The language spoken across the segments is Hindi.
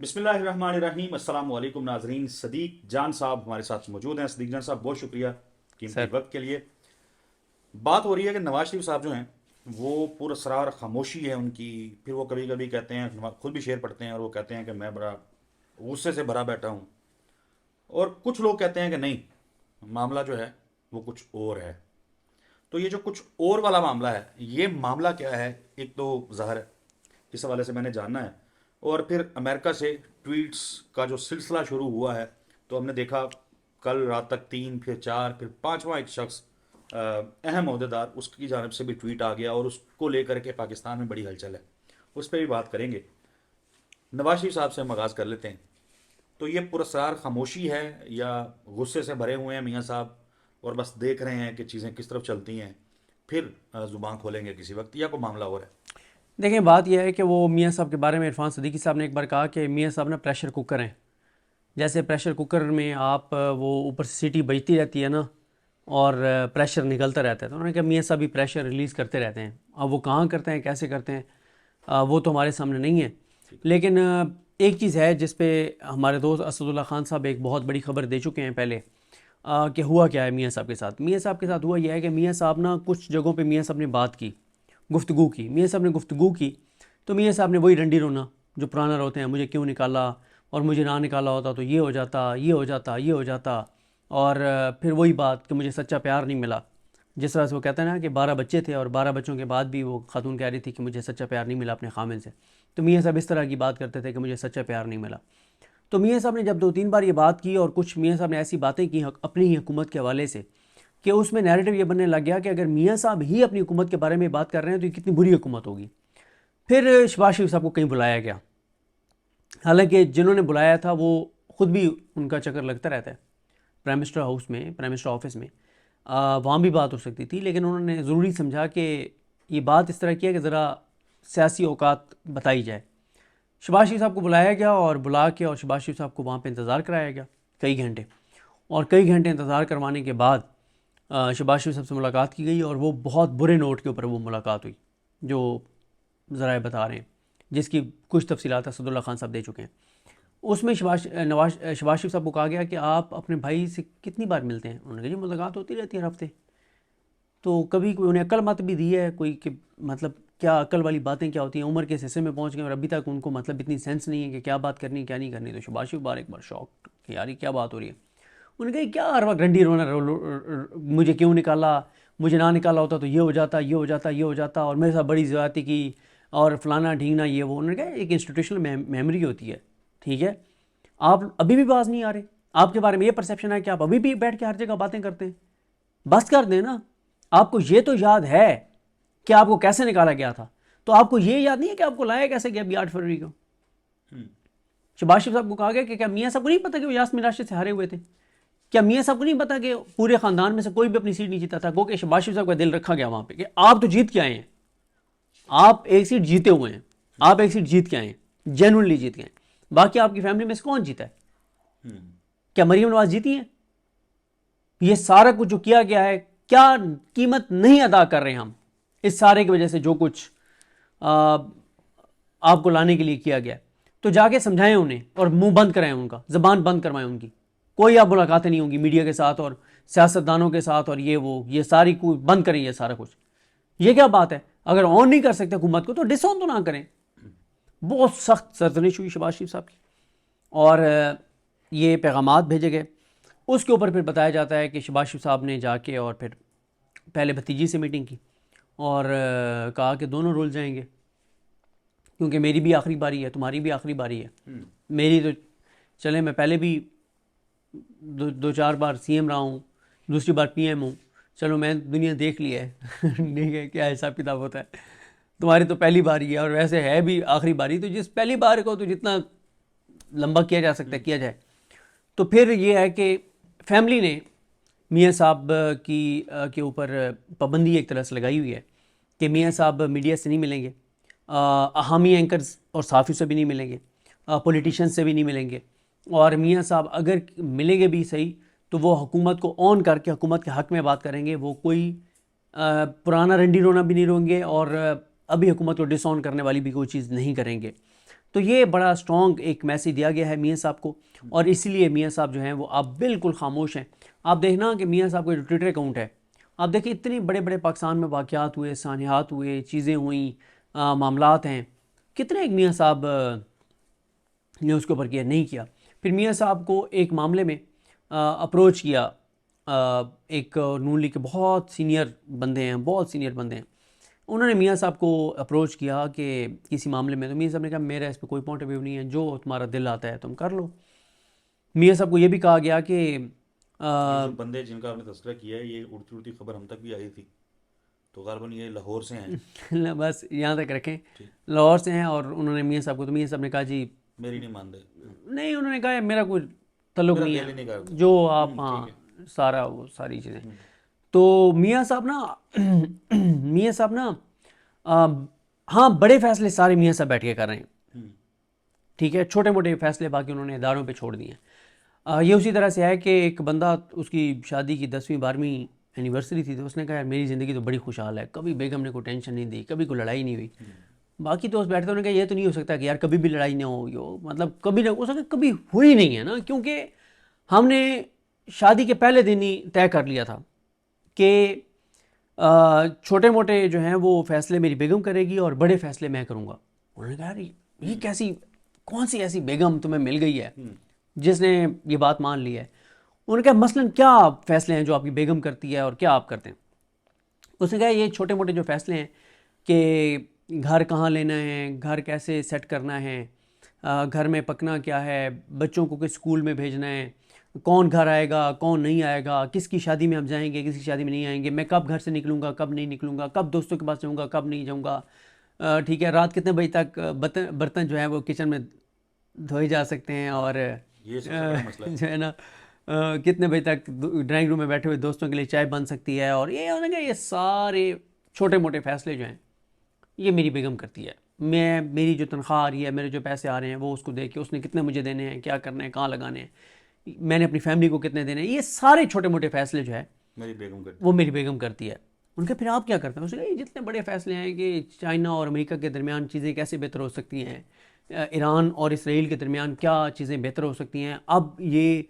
बिस्मिल्लाहिर्रहमानिर्रहीम अस्सलाम वालेकुम नाजरीन। सदीक जान साहब हमारे साथ मौजूद हैं। सदीक जान साहब, बहुत शुक्रिया कीमती सर। वक्त के लिए। बात हो रही है कि नवाज शरीफ साहब जो हैं वो पुरस्रार खामोशी है उनकी। फिर वो कभी कभी कहते हैं, खुद भी शेर पढ़ते हैं और वो कहते हैं कि मैं बड़ा गुस्से से भरा बैठा हूँ। और कुछ लोग कहते हैं कि नहीं, मामला जो है वो कुछ और है। तो ये जो कुछ और वाला मामला है, ये मामला क्या है? एक तो ज़ाहिर है इस हवाले से मैंने जानना है। और फिर अमेरिका से ट्वीट्स का जो सिलसिला शुरू हुआ है, तो हमने देखा कल रात तक तीन, फिर चार, फिर पांचवा एक शख्स, अहम अहदेदार, उसकी जानब से भी ट्वीट आ गया और उसको लेकर के पाकिस्तान में बड़ी हलचल है। उस पर भी बात करेंगे। नवाज शरीफ साहब से हम आगाज़ कर लेते हैं। तो ये पुरस्कार खामोशी है या गुस्से से भरे हुए हैं मियाँ साहब और बस देख रहे हैं कि चीज़ें किस तरफ चलती हैं, फिर ज़ुबान खोलेंगे किसी वक्त, या कोई मामला और है? देखें, बात यह है कि वो मियाँ साहब के बारे में इरफान सदीकी साहब ने एक बार कहा कि मियाँ साहब ना प्रेशर कुकर हैं। जैसे प्रेशर कुकर में आप वो ऊपर से सीटी बजती रहती है ना, और प्रेशर निकलता रहता है। तो उन्होंने कहा मियाँ साहब भी प्रेशर रिलीज़ करते रहते हैं। अब वो कहाँ करते हैं, कैसे करते हैं, वो तो हमारे सामने नहीं है। लेकिन एक चीज़ है जिस पे हमारे दोस्त असदुल्ला खान साहब एक बहुत बड़ी खबर दे चुके हैं पहले, कि हुआ क्या है मियाँ साहब के साथ। मियाँ साहब के साथ हुआ यह है कि मियाँ साहब ना कुछ जगहों पे मियाँ साहब ने बात की, गुफ्तगू की। मियाँ साहब ने गुफ्तगू की तो मियाँ साहब ने वही रंडी रोना जो पुराना रोते हैं, मुझे क्यों निकाला, और मुझे ना निकाला होता तो ये हो जाता, ये हो जाता, ये हो जाता। और फिर वही बात कि मुझे सच्चा प्यार नहीं मिला। जिस तरह से वो कहते हैं ना कि 12 बच्चे थे और 12 बच्चों के बाद भी वो खातून कह रही थी कि मुझे सच्चा प्यार नहीं मिला अपने खामिन से। तो मियाँ साहब इस तरह की बात करते थे कि मुझे सच्चा प्यार नहीं मिला। तो मियाँ साहब ने जब 2-3 बार ये बात की, और कुछ मियाँ साहब ने ऐसी बातें की अपनी ही हुकूमत के हवाले से, कि उसमें नैरेटिव ये बनने लग गया कि अगर मियाँ साहब ही अपनी हुकूमत के बारे में बात कर रहे हैं तो ये कितनी बुरी हुकूमत होगी। फिर शहबाज शरीफ साहब को कहीं बुलाया गया, हालांकि जिन्होंने बुलाया था वो खुद भी, उनका चक्कर लगता रहता है प्राइम मिनिस्टर हाउस में, प्राइम मिनिस्टर ऑफिस में। वहाँ भी बात हो सकती थी, लेकिन उन्होंने ज़रूरी समझा कि ये बात इस तरह की है कि ज़रा सियासी औकात बताई जाए। शहबाज शरीफ साहब को बुलाया गया और बुला के और शहबाज शरीफ साहब को वहाँ पे इंतज़ार कराया गया कई घंटे। और कई घंटे इंतज़ार करवाने के बाद शहबाज शरीफ साहब से मुलाकात की गई, और वो बहुत बुरे नोट के ऊपर वो मुलाकात हुई, जो ज़रा बता रहे हैं, जिसकी कुछ तफसीलात असदुल्ला खान साहब दे चुके हैं। उसमें शहबाज शरीफ साहब को कहा गया कि आप अपने भाई से कितनी बार मिलते हैं। उन्होंने कहा जी मुलाकात होती रहती है हर हफ्ते। तो कभी कोई उन्हें अक्ल मत भी दी है कोई कि मतलब क्या अक्ल वाली बातें क्या होती हैं, उम्र के इस हिस्से में पहुंच गए और अभी तक उनको मतलब इतनी सेंस नहीं है कि क्या बात करनी क्या नहीं करनी। तो शहबाज शरीफ बार एक बार शॉक कि यार ये क्या बात हो रही है। उन्होंने कहा क्या हर वक्त रंडी रोना मुझे क्यों निकाला, मुझे ना निकाला होता तो ये हो जाता, ये हो जाता, ये हो जाता, और मेरे साथ बड़ी ज़्यादती की, और फलाना ढींगना ये वो। उन्होंने कहा एक इंस्टीट्यूशनल मेमोरी होती है, ठीक है। आप अभी भी बाज नहीं आ रहे, आपके बारे में ये परसेप्शन है कि आप अभी भी बैठ के हर जगह बातें करते हैं। बस कर दें ना। आपको ये तो याद है कि आपको कैसे निकाला गया था, तो आपको ये याद नहीं है कि आपको लाया कैसे गया 8 फरवरी को। शहबाज शरीफ साहब को कहा गया कि क्या मियाँ साहब को नहीं पता कि वो यास्मीन राशिद से हारे हुए थे? क्या मियाँ साहब को नहीं पता कि पूरे खानदान में से कोई भी अपनी सीट नहीं जीता था? गो कि शहबाज शरीफ साहब का दिल रखा गया वहां पे कि आप तो जीत के आए हैं, आप एक सीट जीते हुए हैं, आप एक सीट जीत के आए हैं, जेन्युइनली जीत गए हैं। बाकी आपकी फैमिली में से कौन जीता है? क्या मरीम नवाज जीती हैं? ये सारा कुछ जो किया गया है, क्या कीमत नहीं अदा कर रहे हैं हम इस सारे की वजह से, जो कुछ आ, आपको लाने के लिए किया गया। तो जाके समझाएं उन्हें और मुंह बंद कराएं, उनका जबान बंद करवाएं उनकी। कोई आप मुलाकातें नहीं होंगी मीडिया के साथ और सियासतदानों के साथ, और ये वो ये सारी कोई बंद करें ये सारा कुछ। ये क्या बात है? अगर ऑन नहीं कर सकते हुकूमत को तो डिसऑन तो ना करें। बहुत सख्त सरजनिश हुई शहबाज शरीफ साहब की, और ये पैगामात भेजे गए। उसके ऊपर फिर बताया जाता है कि शहबाज शरीफ साहब ने जाके और फिर पहले भतीजी से मीटिंग की और कहा कि दोनों रुल जाएंगे, क्योंकि मेरी भी आखिरी बारी है, तुम्हारी भी आखिरी बारी है। मेरी तो चले, मैं पहले भी दो चार बार सीएम रहा हूँ, दूसरी बार पीएम हूँ, चलो मैं दुनिया देख लिया है ठीक है क्या हिसाब किताब होता है। तुम्हारी तो पहली बारी है और वैसे है भी आखिरी बारी, तो जिस पहली बार को तो जितना लंबा किया जा सकता है किया जाए। तो फिर ये है कि फैमिली ने मियाँ साहब के ऊपर पाबंदी एक तरह से लगाई हुई है कि मियाँ साहब मीडिया से नहीं मिलेंगे, हामी एंकर्स और साफ़ी से भी नहीं मिलेंगे, पॉलिटिशियन से भी नहीं मिलेंगे, और मियाँ साहब अगर मिलेंगे भी सही तो वो हुकूमत को ऑन करके हुकूमत के हक़ में बात करेंगे। वो कोई पुराना रंडी रोना भी नहीं रोएंगे और अभी हुकूमत को डिसऑन करने वाली भी कोई चीज़ नहीं करेंगे। तो ये बड़ा स्ट्रॉन्ग एक मैसेज दिया गया है मियाँ साहब को, और इसीलिए मियाँ साहब जो हैं वो अब बिल्कुल खामोश हैं। आप देखना कि मियाँ साहब का जो ट्विटर अकाउंट है, आप देखिए इतने बड़े बड़े पाकिस्तान में वाक़यात हुए, सानियात हुए, चीज़ें हुई, मामलात हैं, कितने एक मियाँ साहब ने उसके ऊपर किया, नहीं किया। फिर मियाँ साहब को एक मामले में अप्रोच किया, एक नून लीग के बहुत सीनियर बंदे हैं, बहुत सीनियर बंदे हैं, उन्होंने मियाँ साहब को अप्रोच किया कि किसी मामले में, तो मियाँ साहब ने कहा मेरा इस पर कोई पॉइंट ऑफ व्यू नहीं है, जो तुम्हारा दिल आता है तुम कर लो। मियाँ साहब को ये भी कहा गया कि ये जो बंदे जिनका आपने तस्करा किया है, ये उड़ती उड़ती खबर हम तक भी आई थी, तो गालबन ये लाहौर से हैं। बस यहाँ तक रखें, ठीक। लाहौर से हैं, और उन्होंने मियाँ साहब को, तो मियाँ साहब ने कहा जी मेरी नहीं मान रहे। नहीं, उन्होंने कहा मेरा कोई तल्लुक मेरा नहीं दिल ही नहीं है, करता। जो आप, ठीक है। हाँ सारा वो सारी चीज़ें। तो मियाँ साहब ना मियाँ साहब ना आ, हाँ बड़े फैसले सारे मियाँ साहब बैठ के कर रहे हैं, हम्म। ठीक है, छोटे मोटे फैसले बाकी उन्होंने इदारों पे छोड़ दिए हैं। ये उसी तरह से है कि एक बंदा, उसकी शादी की 10वीं 12वीं एनिवर्सरी थी, तो उसने कहा यार मेरी ज़िंदगी तो बड़ी खुशहाल है, कभी बेगम ने कोई टेंशन नहीं दी, कभी कोई लड़ाई नहीं हुई। बाकी दोस्त बैठते, उन्होंने कहा ये तो नहीं हो सकता कि यार कभी भी लड़ाई ना हो, यो मतलब कभी ना हो सकता, कभी हुई नहीं है ना, क्योंकि हमने शादी के पहले दिन ही तय कर लिया था कि छोटे मोटे जो हैं वो फैसले मेरी बेगम करेगी और बड़े फैसले मैं करूँगा। उन्होंने कहा यार ये कैसी, कौन सी ऐसी बेगम तुम्हें मिल गई है जिसने ये बात मान ली है। उन्होंने कहा मसलन क्या फ़ैसले हैं जो आपकी बेगम करती है और क्या आप करते हैं। उसने कहा ये छोटे मोटे जो फ़ैसले हैं कि घर कहाँ लेना है, घर कैसे सेट करना है, घर में पकना क्या है, बच्चों को किस स्कूल में भेजना है, कौन घर आएगा कौन नहीं आएगा, किसकी शादी में हम जाएंगे किसकी शादी में नहीं आएंगे, मैं कब घर से निकलूँगा कब नहीं निकलूँगा, कब दोस्तों के पास जाऊँगा कब नहीं जाऊँगा, ठीक है, रात कितने बजे तक बर्तन बर्तन जो है वो किचन में धोए जा सकते हैं, और ये सबसे बड़ा मसला है। जो है ना कितने बजे तक ड्राइंग रूम में बैठे हुए दोस्तों के लिए चाय बन सकती है, और ये उन्होंने कहा ये सारे छोटे मोटे फैसले जो हैं ये मेरी बेगम करती है। मैं, मेरी जो तनख्वाह आ रही है, मेरे जो पैसे आ रहे हैं वो उसको दे के उसने कितने मुझे देने हैं, क्या करना है, कहाँ लगाने हैं, मैंने अपनी फैमिली को कितने देने हैं, ये सारे छोटे मोटे फैसले जो है मेरी बेगम करती वो मेरी बेगम करती है। उनके फिर आप क्या करते हैं, उसने कहा ये जितने बड़े फैसले हैं कि चाइना और अमेरिका के दरमियान चीज़ें कैसे बेहतर हो सकती हैं, ईरान और इसराइल के दरमियान क्या चीज़ें बेहतर हो सकती हैं, अब ये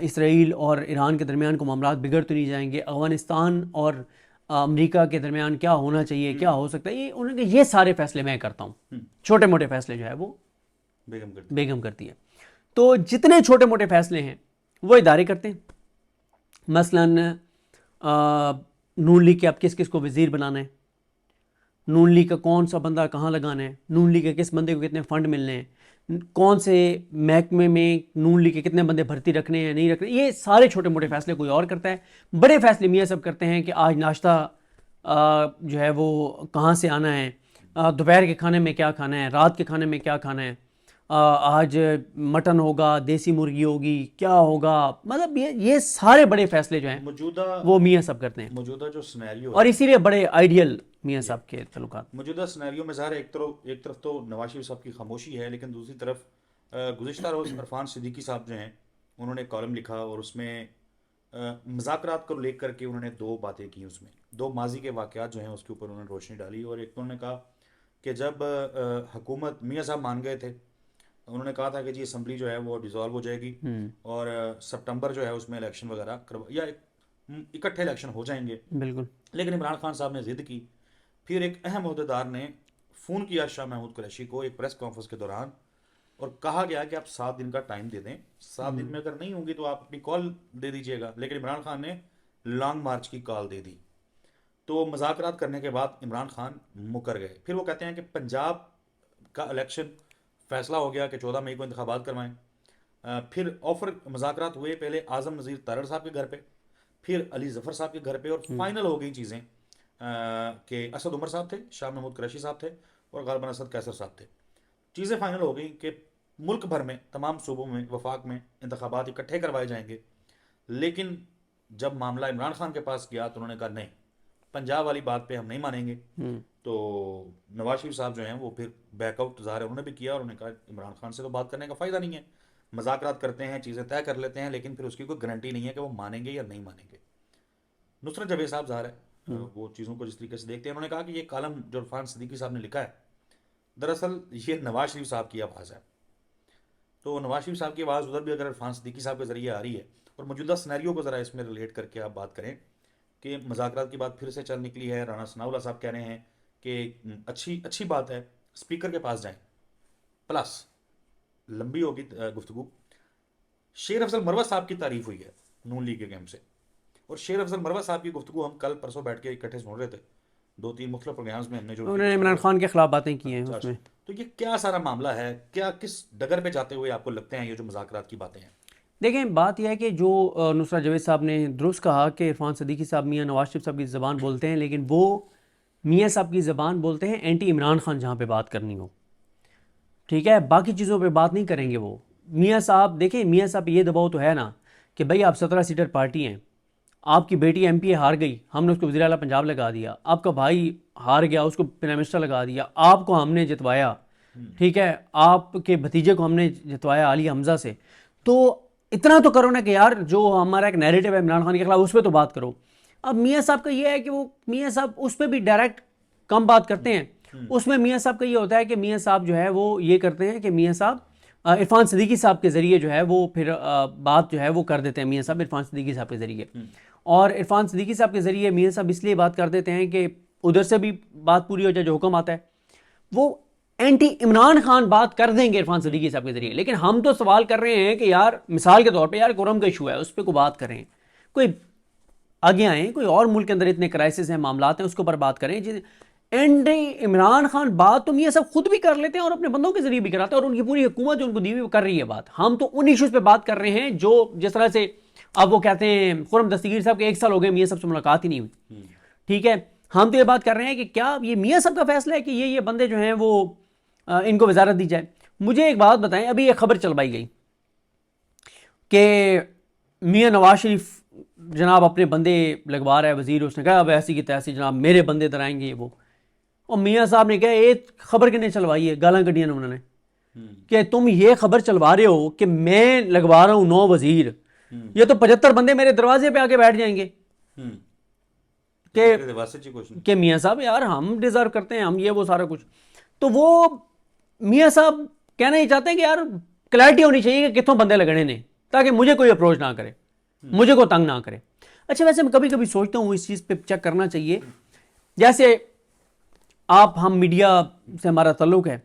इसराइल और ईरान के दरमियान को मामलात बिगड़ तो नहीं जाएंगे, अफ़गानिस्तान और अमेरिका के दरमियान क्या होना चाहिए, क्या हो सकता है, ये उन्होंने कहा ये सारे फैसले मैं करता हूँ, छोटे मोटे फैसले जो है वो बेगम करती। बेगम करती है। तो जितने छोटे मोटे फैसले हैं वो इदारे करते हैं। मसलन नून लीग के आप किस किस को वज़ीर बनाना है, नून लीग का कौन सा बंदा कहाँ लगाना है, नून लीग के किस बंदे को कितने फ़ंड मिलने हैं, कौन से महकमे में नून लीग के कितने बंदे भर्ती रखने हैं नहीं रखने, ये सारे छोटे मोटे फैसले कोई और करता है। बड़े फैसले मियाँ सब करते हैं कि आज नाश्ता जो है वो कहाँ से आना है, दोपहर के खाने में क्या खाना है, रात के खाने में क्या खाना है, आज मटन होगा देसी मुर्गी होगी क्या होगा, मतलब ये सारे बड़े फैसले जो हैं मौजूदा वो मियाँ सब करते हैं, मौजूदा जो सिनेरियो और है, इसीलिए बड़े आइडियल मियाँ साहब के तल्लुकात। मौजूदा सिनेरियो में ज़ाहिर है एक तरफ तो नवाज शरीफ साहब की खामोशी है, लेकिन दूसरी तरफ गुज़िश्ता रोज़ इरफान सिद्दीकी साहब जो हैं उन्होंने कॉलम लिखा और उसमें मुज़ाकरात को लेकर के उन्होंने दो बातें की, उसमें दो माजी के वाक़यात जो हैं उसके ऊपर उन्होंने रोशनी डाली। और एक तो उन्होंने कहा कि जब हुकूमत मियाँ साहब मान गए थे, उन्होंने कहा था कि जी असम्बली जो है वो डिज़ोल्व हो जाएगी और सितंबर जो है उसमें इलेक्शन वगैरह करवा या इकट्ठे इलेक्शन हो जाएंगे। बिल्कुल। लेकिन इमरान खान साहब ने ज़िद की। फिर एक अहम अहदेदार ने फ़ोन किया शाह महमूद कुरैशी को एक प्रेस कॉन्फ्रेंस के दौरान और कहा गया कि आप 7 दिन का टाइम दे दें, 7 दिन में अगर नहीं होंगी तो आप अपनी कॉल दे दीजिएगा। लेकिन इमरान खान ने लॉन्ग मार्च की कॉल दे दी। तो मुज़ाकरात करने के बाद इमरान खान मुकर गए। फिर वो कहते हैं कि पंजाब का इलेक्शन फैसला हो गया कि 14 मई को इंतखाबात करवाएं। फिर ऑफर मुज़ाकरात हुए, पहले आज़म नज़ीर तारड़ साहब के घर पे, फिर अली ज़फ़र साहब के घर पे, और फाइनल हो गई चीज़ें कि असद उमर साहब थे, शाह महमूद कुरैशी साहब थे और गालिबन असद कैसर साहब थे। चीज़ें फाइनल हो गई कि मुल्क भर में तमाम सूबों में वफाक में इंतखाबात इकट्ठे करवाए जाएंगे। लेकिन जब मामला इमरान खान के पास गया तो उन्होंने कहा नहीं, पंजाब वाली बात पे हम नहीं मानेंगे। तो नवाज शरीफ साहब जो हैं वो फिर बैकआउट ज़ाहिर है उन्होंने भी किया और उन्होंने कहा इमरान खान से तो बात करने का फ़ायदा नहीं है, मज़ाकरात करते हैं चीज़ें तय कर लेते हैं लेकिन फिर उसकी कोई गारंटी नहीं है कि वो मानेंगे या नहीं मानेंगे। नुसरत जवेद साहब ज़ाहिर है वो चीज़ों को जिस तरीके से देखते हैं, उन्होंने कहा कि ये कॉलम जो इरफान सिद्दीकी साहब ने लिखा है दरअसल ये नवाज शरीफ साहब की आवाज़ है। तो नवाज शरीफ साहब की आवाज़ उधर भी अगर इरफान सिद्दीकी साहब के ज़रिए आ रही है, और मौजूदा सिनेरियो को ज़रा इसमें रिलेट करके आप बात करें कि मुज़ाकरात की बात फिर से चल निकली है। राना सनाउल्लाह साहब कह रहे हैं कि अच्छी अच्छी बात है, स्पीकर के पास जाएं, प्लस लंबी होगी गुफ्तगू। शेर अफजल मरवत साहब की तारीफ हुई है नून लीग के गेम से, और शेर अफजल मरवत साहब की गुफ्तगू हम कल परसों बैठ के इकट्ठे सुन रहे थे, दो तीन मुख्तलिफ प्रोग्राम्स में हमने जो उन्होंने इमरान खान के खिलाफ बातें की हैं उसमें। तो ये क्या सारा मामला है, क्या किस डगर पे जाते हुए आपको लगते हैं ये जो मुज़ाकरात की बातें हैं? देखें, बात यह है कि जो नुसरत जवेद साहब ने दुरुस्त कहा कि इरफान सिद्दीकी साहब मियाँ नवाज शरीफ साहब की ज़बान बोलते हैं, लेकिन वो मियाँ साहब की ज़बान बोलते हैं एंटी इमरान खान जहाँ पे बात करनी हो, ठीक है, बाकी चीज़ों पे बात नहीं करेंगे वो। मियाँ साहब देखें, मियाँ साहब ये दबाव तो है ना कि भाई आप 17 सीटर पार्टी हैं, आपकी बेटी एमपीए हार गई, हमने उसको वज़ीर आला पंजाब लगा दिया, आपका भाई हार गया, उसको प्राइम मिनिस्टर लगा दिया, आपको हमने जितवाया, ठीक है, आपके भतीजे को हमने जितवाया अली हमज़ा से, तो इतना तो करो ना कि यार जो हमारा एक नैरेटिव है इमरान खान के खिलाफ उस पर तो बात करो। अब मियाँ साहब का ये है कि वो मियाँ साहब उस पर भी डायरेक्ट कम बात करते हैं। उसमें मियाँ साहब का ये होता है कि मियाँ साहब जो है वो ये करते हैं कि मियाँ साहब इरफान सिद्दीकी साहब के ज़रिए जो है वो फिर बात जो है वो कर देते हैं मियाँ साहब इरफान सिद्दीकी साहब के ज़रिए। और इरफान सिद्दीकी साहब के ज़रिए मियाँ साहब इसलिए बात कर देते हैं कि उधर से भी बात पूरी हो जाए, जो हुक्म आता है वो एंटी इमरान खान बात कर देंगे इरफान सिद्दीकी साहब के जरिए। लेकिन हम तो सवाल कर रहे हैं कि यार मिसाल के तौर पे यार कुरम का इशू है, उस पर कोई बात करें, कोई आगे आए, कोई और मुल्क के अंदर इतने क्राइसिस हैं, मामलात हैं, उसके ऊपर बात करें। एंटी इमरान खान बात तो ये सब खुद भी कर लेते हैं और अपने बंदों के जरिए भी कराते हैं, और उनकी पूरी हुकूमत जो उनको दी हुई कर रही है बात। हम तो उन इशूज़ पे बात कर रहे हैं जो जिस तरह से अब वो कहते हैं खुर्रम दस्तगीर साहब के 1 साल हो गए मियाँ साहब से मुलाकात ही नहीं हुई, ठीक है। हम तो ये बात कर रहे हैं कि क्या ये मियाँ साहब का फैसला है कि ये बंदे जो हैं वो इनको वजारत दी जाए। मुझे एक बात बताएं, अभी एक खबर चलवाई गई कि मियाँ नवाज शरीफ जनाब अपने बंदे लगवा रहा है वजीर, उसने कहा अब ऐसी की तैसी जनाब मेरे बंदे इधर आएंगे वो, और मियाँ साहब ने कहा एक खबर कितने चलवाई है, गालां कटियां उन्होंने कि तुम ये खबर चलवा रहे हो कि मैं लगवा रहा हूँ 9 वजीर, ये तो 75 बंदे मेरे दरवाजे पे आके बैठ जाएंगे कि मियाँ साहब यार हम डिजर्व करते हैं, हम ये वो सारा कुछ। तो वो मियाँ साहब कहना ही चाहते हैं कि यार क्लैरिटी होनी चाहिए कि कितों बंदे लगने ने, ताकि मुझे कोई अप्रोच ना करे, मुझे को तंग ना करे। अच्छा, वैसे मैं कभी कभी सोचता हूँ इस चीज़ पे चेक करना चाहिए, जैसे हम मीडिया से हमारा ताल्लुक़ है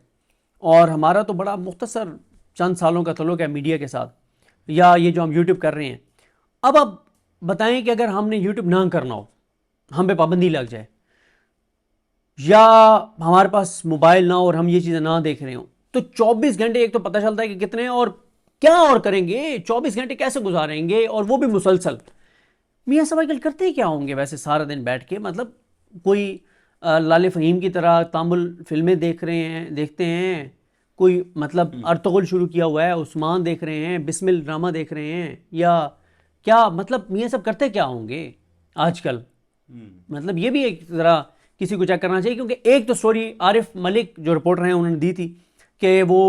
और हमारा तो बड़ा मुख्तसर चंद सालों का ताल्लुक़ है मीडिया के साथ, या ये जो हम यूट्यूब कर रहे हैं। अब आप बताएं कि अगर हमने यूट्यूब ना करना हो, हम पे पाबंदी लग जाए, या हमारे पास मोबाइल ना हो और हम ये चीज़ें ना देख रहे हो, तो 24 घंटे एक तो पता चलता है कि कितने और क्या और करेंगे, 24 घंटे कैसे गुजारेंगे, और वो भी मुसलसल। मियाँ साहब आजकल करते क्या होंगे वैसे सारा दिन बैठ के, मतलब कोई लाले फ़हीम की तरह तामुल फिल्में देखते हैं, कोई मतलब अर्तुगरुल शुरू किया हुआ है, उस्मान देख रहे हैं, बिस्मिल ड्रामा देख रहे हैं, या क्या मतलब मियाँ साहब करते क्या होंगे आजकल? मतलब ये भी एक ज़रा किसी को चेक करना चाहिए, क्योंकि एक तो स्टोरी आरिफ मलिक जो रिपोर्टर हैं उन्होंने दी थी कि वो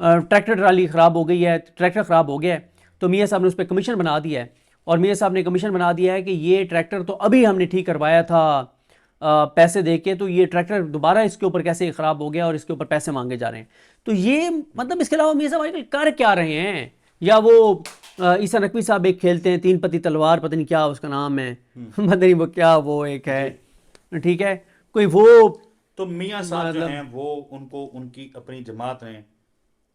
ट्रैक्टर ट्राली ख़राब हो गई है, ट्रैक्टर ख़राब हो गया है, तो मियाँ साहब ने उस पर कमीशन बना दिया है, और मियाँ साहब ने कमीशन बना दिया है कि ये ट्रैक्टर तो अभी हमने ठीक करवाया था पैसे दे के, तो ये ट्रैक्टर दोबारा इसके ऊपर कैसे ख़राब हो गया और इसके ऊपर पैसे मांगे जा रहे हैं। तो ये मतलब इसके अलावा मियाँ साहब आजकल कर क्या रहे हैं? या वो ईसा नकवी साहब एक खेलते हैं 3 पत्ती तलवार, पता नहीं क्या उसका नाम है, पता नहीं वो क्या वो एक है, ठीक है, कोई वो। तो मियाँ साहब जो हैं वो उनको उनकी अपनी जमात ने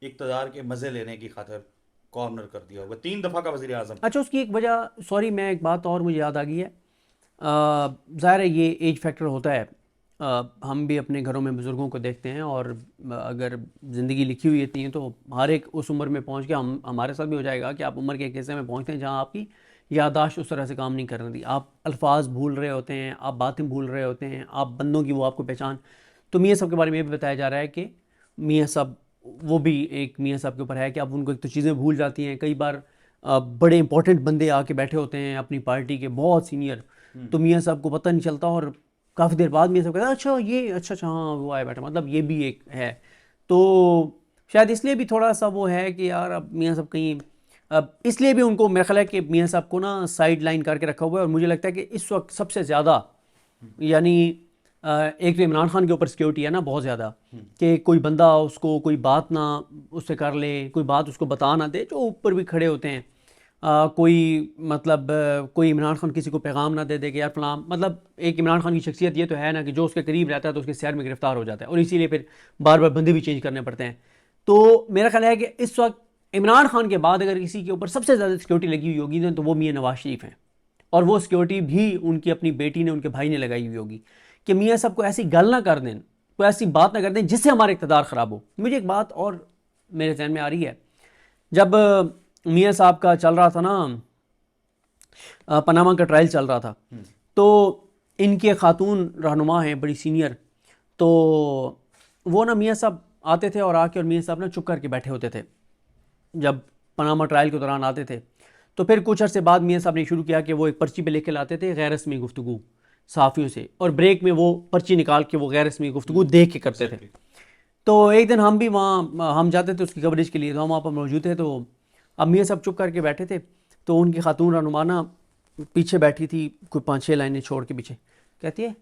इक़्तिदार के मज़े लेने की खातिर कॉर्नर कर दिया होगा, 3 दफ़ा का वज़ीर आज़म। अच्छा, उसकी एक वजह, सॉरी मैं एक बात और मुझे याद आ गई है, ज़ाहिर है ये एज फैक्टर होता है, हम भी अपने घरों में बुज़ुर्गों को देखते हैं, और अगर ज़िंदगी लिखी हुई इतनी है तो हर एक उस उम्र में पहुंच के हमारे साथ भी हो जाएगा कि आप उम्र के एक हिस्से में पहुंचते हैं जहां आपकी याददाश्त उस तरह से काम नहीं कर रही, आप अल्फाज भूल रहे होते हैं, आप बातें भूल रहे होते हैं, आप बंदों की वो आपको पहचान। तो मियाँ साहब के बारे में ये भी बताया जा रहा है कि मियाँ साहब, वो भी एक मियाँ साहब के ऊपर है कि आप उनको एक तो चीज़ें भूल जाती हैं, कई बार बड़े इंपॉर्टेंट बंदे आके बैठे होते हैं अपनी पार्टी के बहुत सीनियर, तो मियाँ साहब को पता नहीं चलता, और काफ़ी देर बाद मियाँ साहब कहते हैं अच्छा ये अच्छा हाँ वो आए बैठा, मतलब ये भी एक है। तो शायद इसलिए भी थोड़ा सा वो है कि यार अब मियाँ साहब कहीं, अब इसलिए भी उनको मेरा ख्याल है कि मियाँ साहब को ना साइड लाइन करके रखा हुआ है, और मुझे लगता है कि इस वक्त सबसे ज़्यादा यानी एक तो इमरान खान के ऊपर सिक्योरिटी है ना बहुत ज़्यादा, कि कोई बंदा उसको कोई बात ना उससे कर ले, कोई बात उसको बता ना दे, जो ऊपर भी खड़े होते हैं। कोई मतलब कोई इमरान खान किसी को पैगाम ना दे दे कि यार फलां, मतलब एक इमरान खान की शख्सियत ये तो है ना कि जो उसके करीब रहता है तो उसके शहर में गिरफ्तार हो जाता है, और इसीलिए फिर बार बार बंदे भी चेंज करने पड़ते हैं। तो मेरा ख्याल है कि इस वक्त इमरान खान के बाद अगर किसी के ऊपर सबसे ज़्यादा सिक्योरिटी लगी हुई होगी ना तो वो मियाँ नवाज शरीफ हैं। और वो सिक्योरिटी भी उनकी अपनी बेटी ने, उनके भाई ने लगाई हुई होगी कि मियाँ साहब को ऐसी गल ना कर दें, कोई ऐसी बात ना कर दें जिससे हमारा इक़्तिदार ख़राब हो। मुझे एक बात और मेरे जहन में आ रही है, जब मियाँ साहब का चल रहा था ना, पनामा का ट्रायल चल रहा था, तो इनके खातून रहनुमा हैं बड़ी सीनियर, तो वो ना मियाँ साहब आते थे और आके और मियाँ साहब ना चुप करके बैठे होते थे जब पनामा ट्रायल के दौरान आते थे। तो फिर कुछ अर्से बाद मियाँ साहब ने शुरू किया कि वो एक पर्ची पे लेके लाते थे गैर रस्मी गुफ्तगू सहाफ़ियों से, और ब्रेक में वो पर्ची निकाल के वो गैर रस्मी गुफ्तगू देख के करते थे। तो एक दिन हम भी वहाँ हम जाते थे उसकी कवरेज के लिए, तो हम वहाँ पर मौजूद थे। तो अब मियाँ साहब चुप करके बैठे थे, तो उनकी खातून रहनुमा ना पीछे बैठी थी, कोई 5-6 लाइनें छोड़ के पीछे, कहती है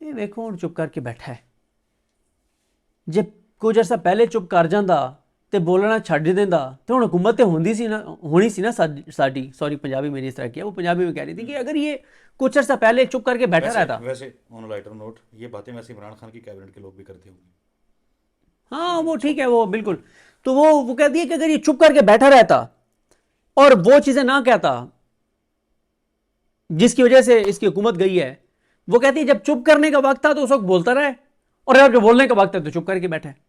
ये देखो और चुप करके बैठा है, जब कुछ अर्सा पहले चुप कर जाता तो बोलना छड्ड देंदा तो हुण हुकूमत होंदी सी ना, होनी सी ना साडी। सॉरी पंजाबी मेरी इस तरह की है, वो पंजाबी में कह रही थी कि अगर ये कुछ अर्सा पहले चुप करके बैठा वैसे रहता। वैसे ऑन लाइटर नोट, ये बातें वैसे इमरान खान की कैबिनेट के लोग भी करते होंगे। हाँ वो ठीक है, वो बिल्कुल। तो वो कहती है कि अगर ये चुप करके बैठा रहता और वो चीज़ें ना कहता जिसकी वजह से इसकी हुकूमत गई है, वो कहती है जब चुप करने का वक्त था तो उस वक्त बोलता रहे, और अब जब बोलने का वक्त है तो चुप करके बैठा है।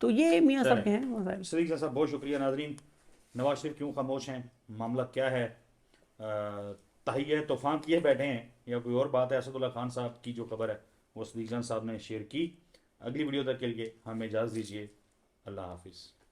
तो ये मियाँ साहब के हैं मसाइल। सदीक साहब बहुत शुक्रिया। नाजरीन, नवाज शरीफ क्यों खामोश हैं, मामला क्या है, तहिया तूफान किए बैठे हैं या कोई और बात है? असदुल्ला खान साहब की जो खबर है वो सदीक साहब ने शेयर की। अगली वीडियो तक के लिए हमें इजाज़त दीजिए। अल्लाह हाफिज़।